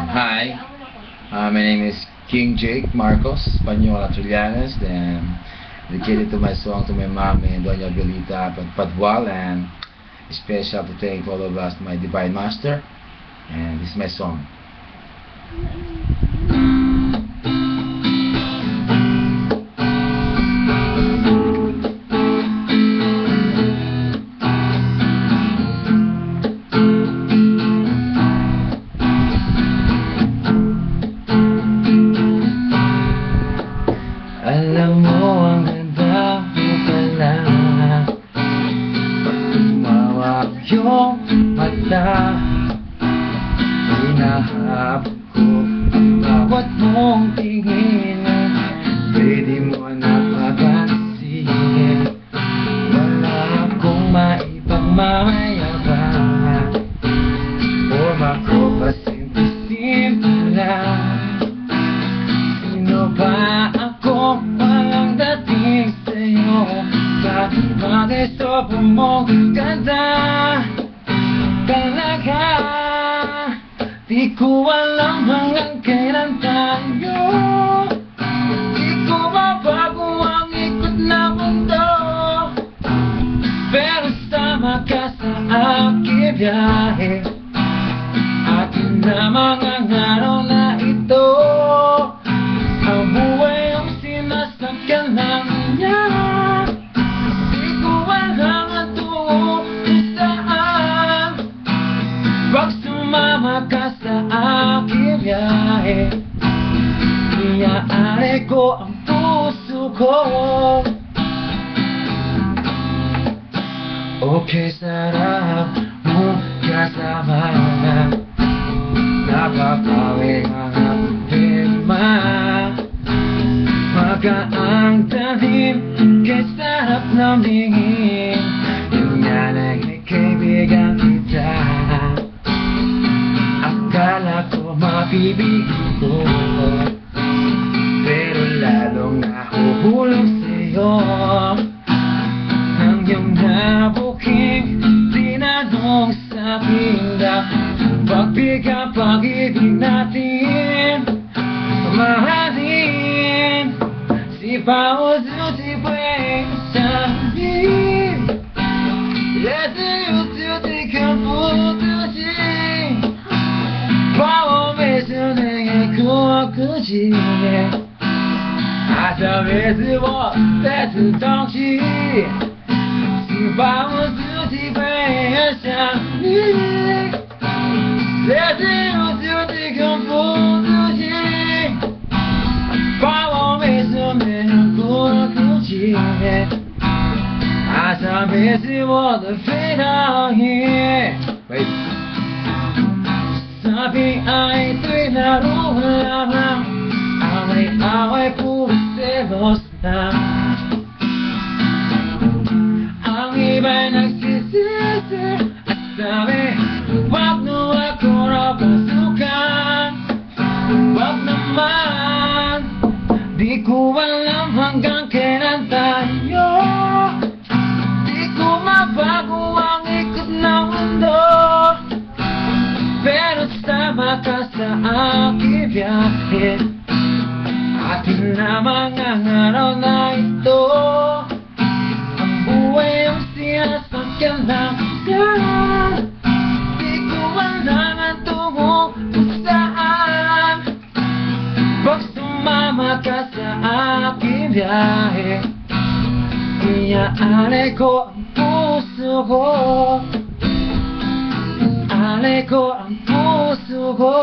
Hi, my name is King Jake Marcos, Española Trillanes, and dedicated to my song to my mom and Doña Violita Padwal, and special to thank all of us, my Divine Master, and this is my song. Alam mo ang ganda mo pala, pag tumawag yung mata, hinahabol ko ang bawat mong tingin. Pwede mo na papansin, wala akong maipagmamayabang. Forma ko pa simple-simple lang. Sino ba ako? Walang dating sa'yo. Bakit sobrang mong ganda talaga? Di ko alam hanggang kailan tayo. Di ko mabago ang ikot ng mundo, pero sama ka sa aking biyahe. Atin na mga araw na ito, ang buhay ang sinasakyan lang niya. Di ko alam ang tungo kung saan. Pag sumama ka sa aking biyahe, iaari ko ang puso ko. Okay, sarap mo kasama na, napapawing ang problema. Magaang talim, kay sarap ng tingin. Yung nga nagkaibigan kita, akala ko mapibigyan ko, pero lalong nahuhulog sa'yo. Nang iyong nabuking tinanong sa pinda, pagbigyan pag-ibig natin, mahalin. Si Paolo si puede salir, desde YouTube te campo de ti. Paolo me suena como cuchillo, hasta veces vos te sientes. Si Paolo si puede salir, desde YouTube te campo de ti. Paolo me suena como cuchillo, hasta veces vos te sientes. Sabi ay ito'y laro lamang, away-away puro selos lang. Ang iba'y nagsisisi at sabi, wag na ako raw pasukan. Wag naman, di ko alam hanggang kailan tayo. Di ko mabago ang ikot ng mundo, pero sama ka sa aking biyahe. Atin na mga araw na ito, ang buhay ang sinasakyan lang niya. Di ko alam ang tungo kung saan. Pag sumama ka sa aking biyahe, iaari ko ang puso ko. Ale ko ang puso ko.